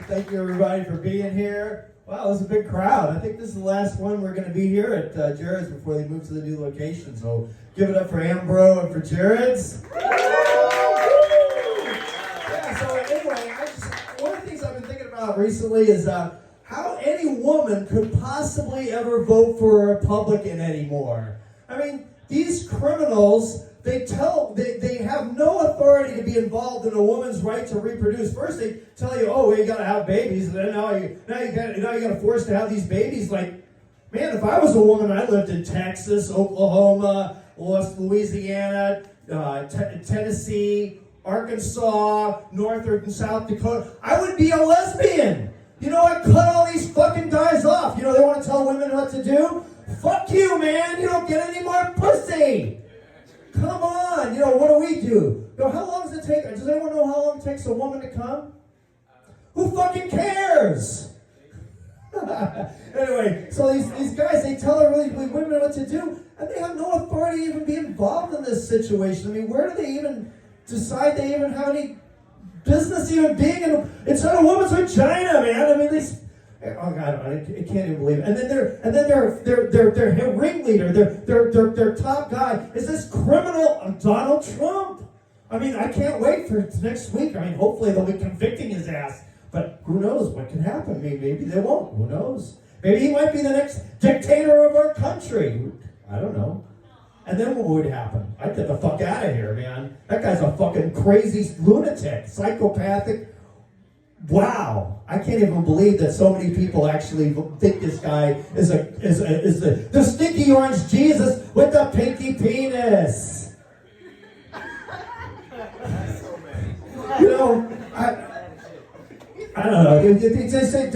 Thank you, everybody, for being here. Wow, this is a big crowd. I think this is the last one we're going to be here at Jarrod's before they move to the new location. So give it up for Ambro and for Jarrod's. Yeah, so anyway, one of the things I've been thinking about recently is how any woman could possibly ever vote for a Republican anymore. I mean, these criminals, they have no authority to be involved in a woman's right to reproduce. First, they tell you, oh, well, you got to have babies, and then now you got to force to have these babies. Like, man, if I was a woman, I lived in Texas, Oklahoma, Louisiana, Tennessee, Arkansas, North or South Dakota, I would be a lesbian. You know, I cut all these fucking guys off. You know, they want to tell women what to do. Fuck you, man. You don't get any more pussy. Come on. You know, what do we do? You know, how long does it take? Does anyone know how long it takes a woman to come? Who fucking cares? Anyway, so these guys, they tell women what to do, and they have no authority to even be involved in this situation. I mean, where do they even decide they even have any business even being inside a woman's vagina, man? I mean, oh God, I can't even believe it. And then their ringleader, their top guy is this criminal Donald Trump. I mean, I can't wait for next week. I mean, hopefully they'll be convicting his ass. But who knows what can happen? Maybe they won't. Who knows? Maybe he might be the next dictator of our country. I don't know. And then what would happen? I'd get the fuck out of here, man. That guy's a fucking crazy lunatic, psychopathic. Wow, I can't even believe that so many people actually think this guy is the stinky orange Jesus with the pinky penis. You know, I don't know. They say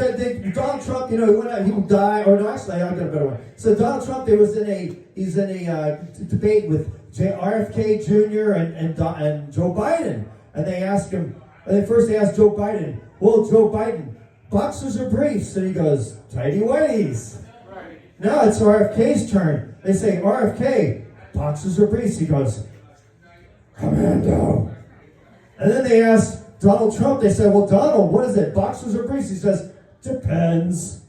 Donald Trump, you know, he will die. Or no, actually, I've got a better one. So Donald Trump, he's in a debate with RFK Jr. and Joe Biden, and they asked him. And first they asked Joe Biden, well, Joe Biden, boxers or briefs? And he goes, tighty whities. Right. Now it's RFK's turn. They say, RFK, boxers or briefs? He goes, commando. And then they asked Donald Trump, they said, well, Donald, what is it, boxers or briefs? He says, depends.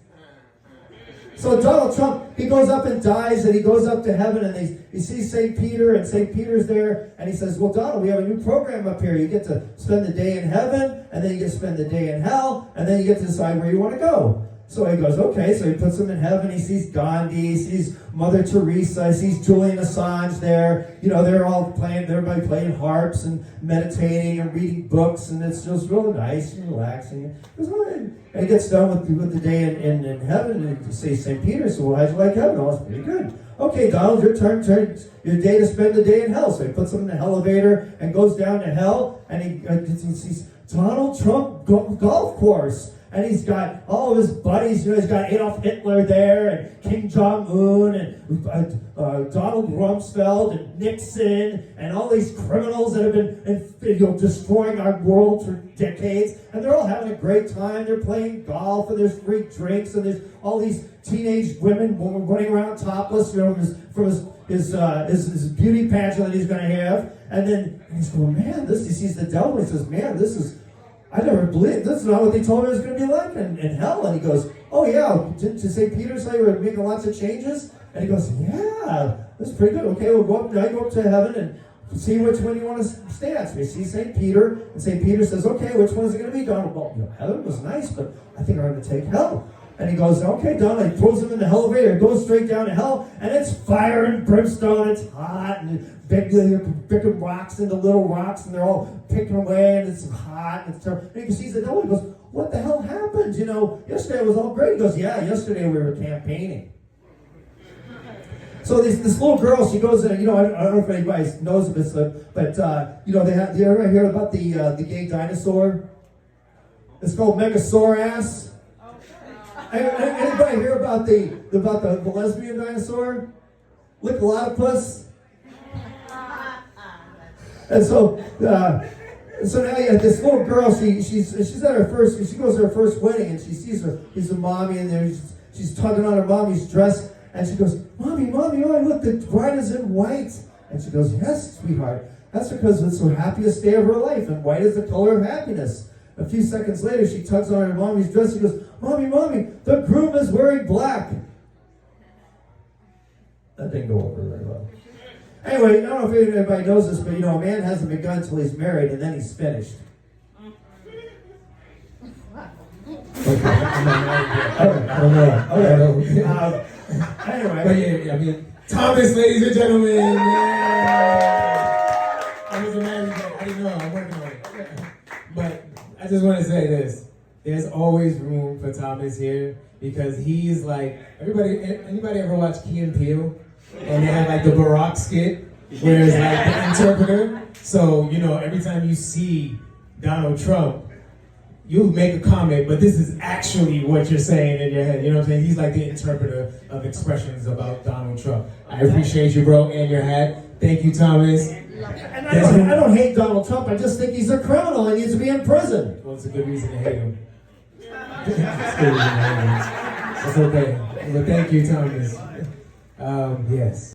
So Donald Trump, he goes up and dies, and he goes up to heaven, and he sees St. Peter, and St. Peter's there, and he says, well, Donald, we have a new program up here. You get to spend the day in heaven, and then you get to spend the day in hell, and then you get to decide where you want to go. So he goes, okay, so he puts him in heaven. He sees Gandhi, he sees Mother Teresa, he sees Julian Assange there. You know, everybody playing harps and meditating and reading books, and it's just really nice and relaxing. And he gets done with the day in heaven, and he says, St. Peter, so well, how'd you like heaven? Oh, it's pretty good. Okay, Donald, your turn, your day to spend the day in hell. So he puts him in the elevator and goes down to hell, and he sees Donald Trump golf course. And he's got all of his buddies, you know, he's got Adolf Hitler there, and Kim Jong-un, and Donald Rumsfeld, and Nixon, and all these criminals that have been destroying our world for decades. And they're all having a great time. They're playing golf, and there's free drinks, and there's all these teenage women running around topless, you know, from his beauty pageant that he's going to have. And then he's going, man, he sees the devil, and he says, man, I never believed, this is not what they told me it was going to be like in hell. And he goes, oh yeah, did St. Peter say we're making lots of changes? And he goes, yeah, that's pretty good. Okay, we'll go up to heaven and see which one you want to stay at. So we see St. Peter, and St. Peter says, okay, which one is it going to be, Donald? Well, heaven was nice, but I think I'm going to take hell. And he goes, okay, Donald. He throws him in the elevator, goes straight down to hell, and it's fire and brimstone. It's hot, and they're picking rocks into little rocks, and they're all picking away, and it's hot, and it's terrible. And he sees the devil. He goes, what the hell happened? You know, yesterday it was all great. He goes, yeah, yesterday we were campaigning. So this little girl, she goes in, you know, I don't know if anybody knows this, but you know, you ever hear about the gay dinosaur? It's called Megasaurus. Anybody hear about the lesbian dinosaur? Lickalotopus? And so now you have this little girl. She's at her first. She goes to her first wedding, and she sees he's a mommy, and she's tugging on her mommy's dress, and she goes, "Mommy, oh, look, the bride is in white." And she goes, "Yes, sweetheart." That's because it's the happiest day of her life, and white is the color of happiness. A few seconds later, she tugs on her mommy's dress and goes, Mommy, Mommy, the groom is wearing black. That didn't go over very well. Anyway, I don't know if anybody knows this, but a man hasn't begun until he's married, and then he's finished. Okay, I'm not married yet. I don't know. Okay. Anyway. But yeah, I mean, Thomas, ladies and gentlemen. Yeah. I wasn't married yet. I didn't know. I'm working on it. But I just want to say this. There's always room for Thomas here because he's like, anybody ever watch Key and Peele? And they have like the Barack skit where it's like the interpreter. So, every time you see Donald Trump, you'll make a comment, but this is actually what you're saying in your head. You know what I'm saying? He's like the interpreter of expressions about Donald Trump. I appreciate you, bro, and your hat. Thank you, Thomas. And I don't hate Donald Trump. I just think he's a criminal. He needs to be in prison. Well, it's a good reason to hate him. It's a good reason to hate him. That's okay. But thank you, Thomas. Yes.